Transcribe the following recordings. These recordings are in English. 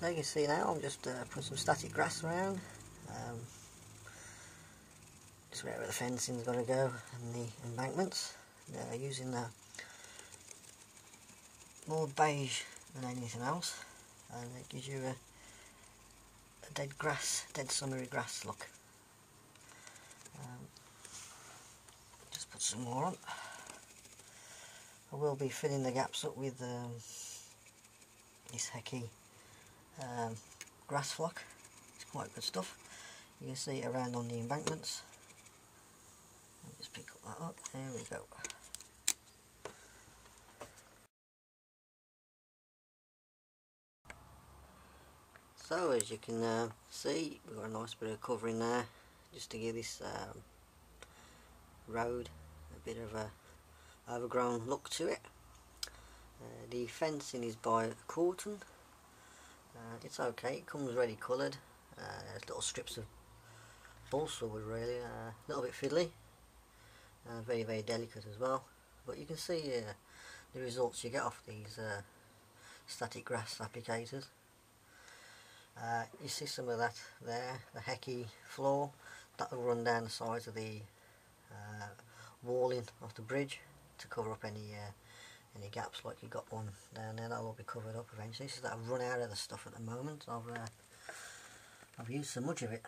So you can see now I'm just putting some static grass around, just wherever the fencing's got to go and the embankments. Using more beige than anything else, and it gives you a dead grass, dead summery grass look. Just put some more on. I will be filling the gaps up with this hecky grass flock. It's quite good stuff. You can see it around on the embankments. I'll just pick that up. There we go. So as you can see, we've got a nice bit of covering there, just to give this road a bit of a overgrown look to it. The fencing is by Corton. It's okay, it comes ready coloured. There's little strips of balsa wood, really, a little bit fiddly, very delicate as well. But you can see the results you get off these static grass applicators. You see some of that there, the hecky floor that will run down the sides of the walling of the bridge to cover up any gaps, like you got one down there. That'll all be covered up eventually. So that I've run out of the stuff at the moment. I've used so much of it.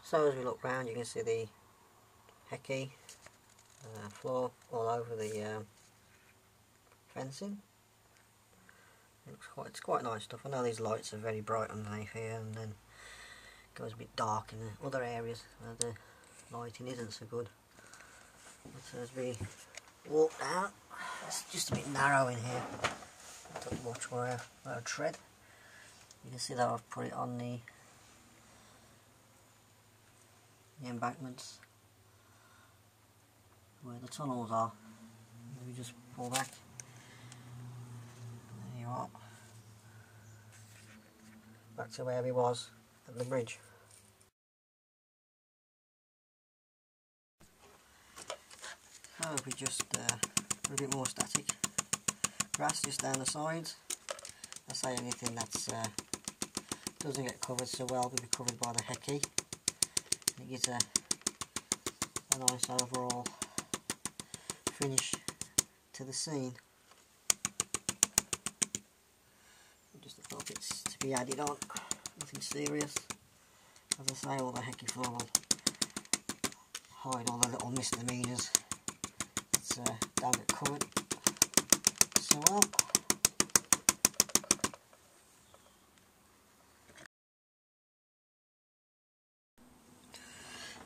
So as we look round, you can see the hecky floor all over the fencing. It's quite nice stuff. I know these lights are very bright underneath here, and then it goes a bit dark in the other areas where the lighting isn't so good. But as we walk down, it's just a bit narrow in here. I have to watch where I tread. You can see that I've put it on the embankments where the tunnels are. We just pull back. There you are. Back to where we was at the bridge. So if we just put a bit more static grass just down the sides. I say anything that's doesn't get covered so well will be covered by the hecky. It gives a nice overall finish to the scene. Just a little bits to be added on, nothing serious. As I say, all the hecky floor will hide all the little misdemeanors that don't get covered so well.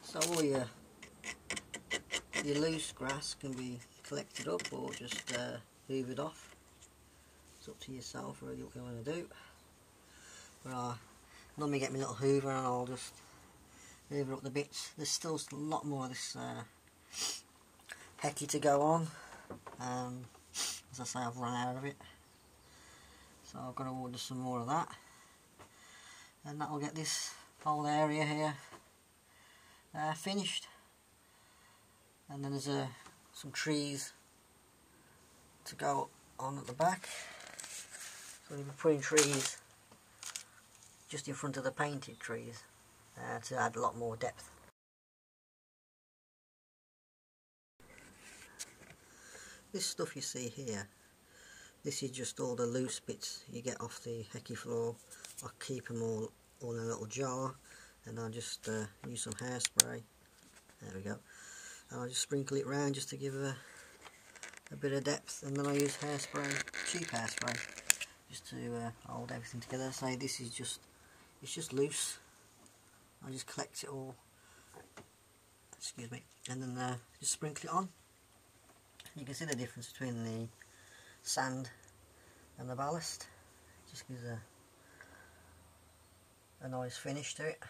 So all your loose grass can be collected up or just hoovered off. It's up to yourself really what you want to do. But I normally get my little hoover and I'll just hoover up the bits. There's still a lot more of this hecky to go on. As I say, I've run out of it, so I've got to order some more of that, and that will get this whole area here finished. And then there's some trees to go on at the back, so we'll be putting trees just in front of the painted trees to add a lot more depth. This stuff you see here, this is just all the loose bits you get off the hecky floor. I keep them all in a little jar, and I'll just use some hairspray. There we go. And I'll just sprinkle it round just to give a bit of depth, and then I use hairspray, cheap hairspray, just to hold everything together. So this is it's just loose. I just collect it all, excuse me, and then just sprinkle it on. You can see the difference between the sand and the ballast. It just gives a nice finish to it.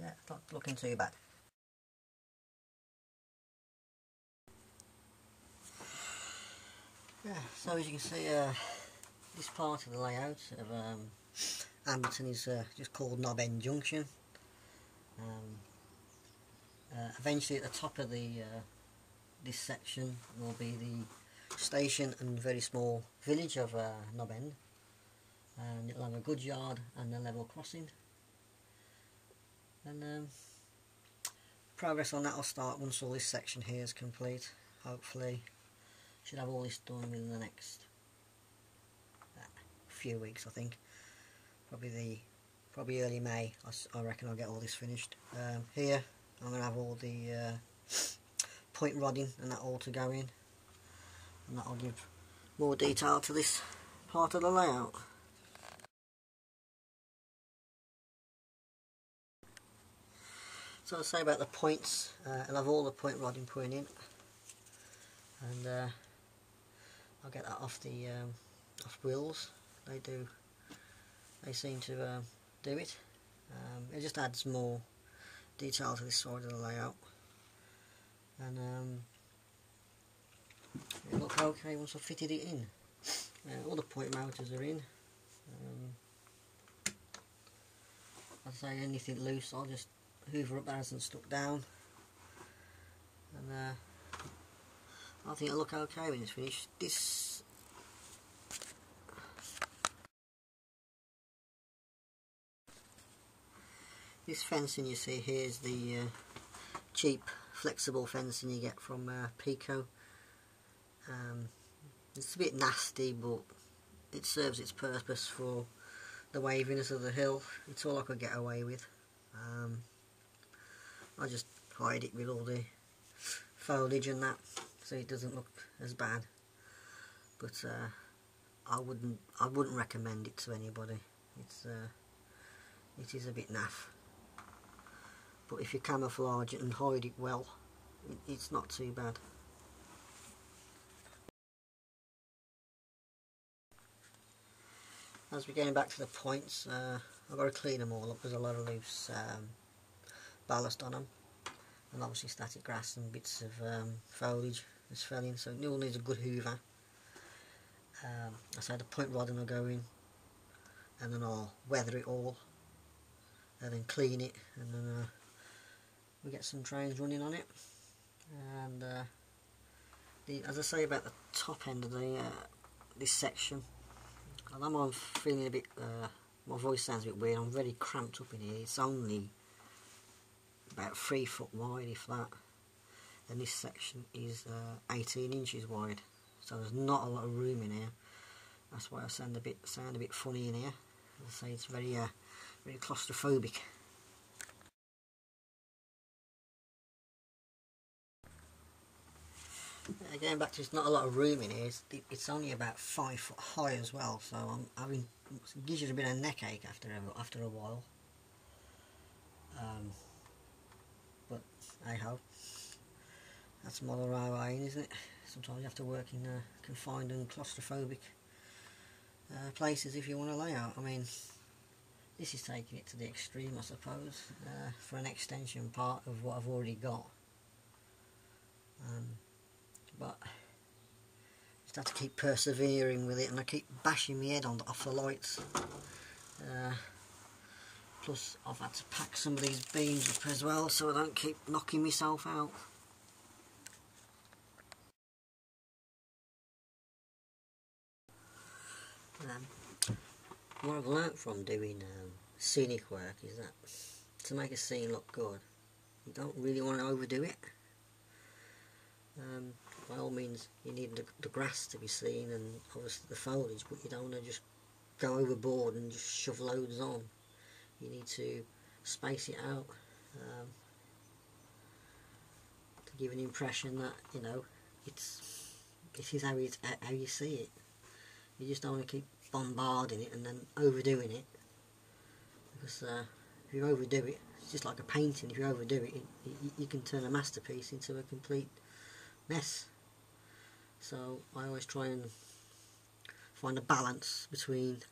Yeah, not looking too bad. Yeah, so as you can see, this part of the layout of Amberton is just called Knob End Junction. Eventually at the top of the this section will be the station and very small village of Knob End, and it'll have a good yard and a level crossing, and progress on that will start once all this section here is complete. Hopefully should have all this done within the next few weeks. I think probably early May. I reckon I'll get all this finished. Here I'm going to have all the point rodding and that all to go in, and that'll give more detail to this part of the layout. So I'll say about the points, I'll have all the point rodding put in, and I'll get that off the off wheels. They seem to do it. It just adds more detail to this side of the layout, and it look okay once I've fitted it in. All the point motors are in. I'd say anything loose I'll just hoover up that hasn't stuck down, and I think it'll look okay when it's finished. This fencing you see here is the cheap flexible fencing you get from Pico. It's a bit nasty, but it serves its purpose for the waviness of the hill. It's all I could get away with. I just hide it with all the foliage and that, so it doesn't look as bad. But I wouldn't recommend it to anybody. It is a bit naff. But if you camouflage it and hide it well, it's not too bad. As we're getting back to the points, I've got to clean them all up. There's a lot of loose ballast on them, and obviously static grass and bits of foliage that's fell in, so it all needs a good hoover. I say the point rodding will go in, and then I'll weather it all, and then clean it, and then we get some trains running on it. And as I say about the top end of the this section, although I'm feeling a bit, my voice sounds a bit weird, I'm very cramped up in here. It's only about 3 foot wide, if that, and this section is 18 inches wide, so there's not a lot of room in here. That's why I sound a bit funny in here. As I say, it's very very claustrophobic. Going back to, it's not a lot of room in here. It's only about 5 foot high as well, so it gives you a bit of neck ache after a while. But hey ho, that's model railway, isn't it? Sometimes you have to work in confined and claustrophobic places if you want to lay out. I mean, this is taking it to the extreme, I suppose, for an extension part of what I've already got. But just have to keep persevering with it, and I keep bashing my head off the lights. Plus I've had to pack some of these beams up as well, so I don't keep knocking myself out. What I've learnt from doing scenic work is that to make a scene look good, you don't really want to overdo it. By all means, you need the grass to be seen and obviously the foliage, but you don't want to just go overboard and just shove loads on. You need to space it out to give an impression that, you know, this is how you see it. You just don't want to keep bombarding it and then overdoing it, because if you overdo it, it's just like a painting. If you overdo it, you can turn a masterpiece into a complete mess. So I always try and find a balance between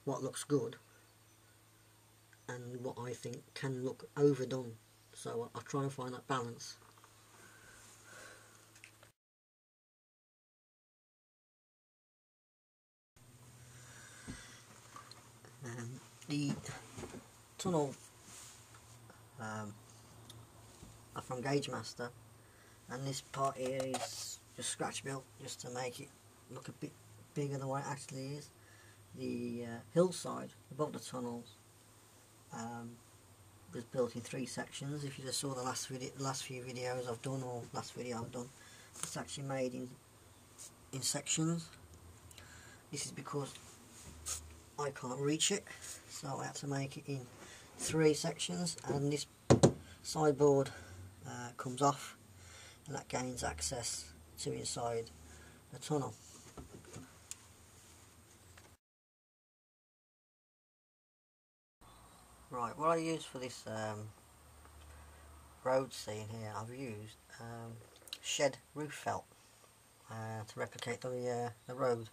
what looks good and what I think can look overdone. So I try and find that balance. The tunnel from Gauge Master and this part here is just scratch built just to make it look a bit bigger than what it actually is. The hillside above the tunnels was built in 3 sections. If you just saw the last few videos I've done, or last video I've done, it's actually made in sections. This is because I can't reach it, so I had to make it in 3 sections, and this sideboard comes off, and that gains access to inside the tunnel. Right, what I use for this road scene here, I've used shed roof felt to replicate the road.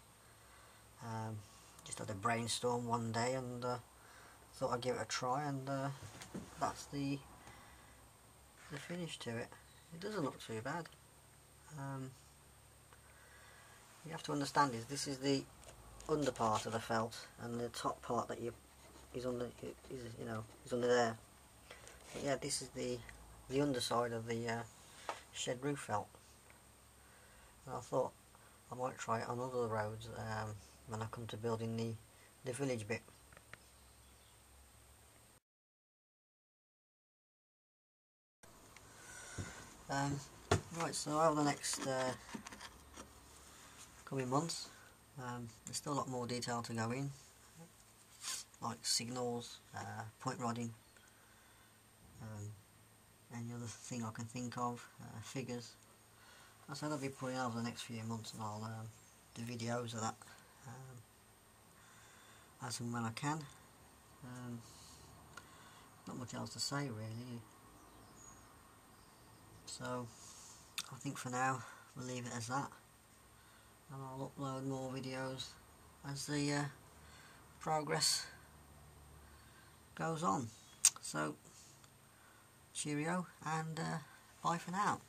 Just had a brainstorm one day and thought I'd give it a try, and that's the finish to it. It doesn't look too bad. You have to understand this is the under part of the felt, and the top part that is under there. But yeah, this is the underside of the shed roof felt. And I thought I might try it on other roads when I come to building the village bit. Right, so over the next coming months, there's still a lot more detail to go in, like signals, point rodding, any other thing I can think of, figures. I said I'll be putting over the next few months, and I'll do videos of that as and when I can. Not much else to say really, so I think for now we'll leave it as that, and I'll upload more videos as the progress goes on. So cheerio, and bye for now.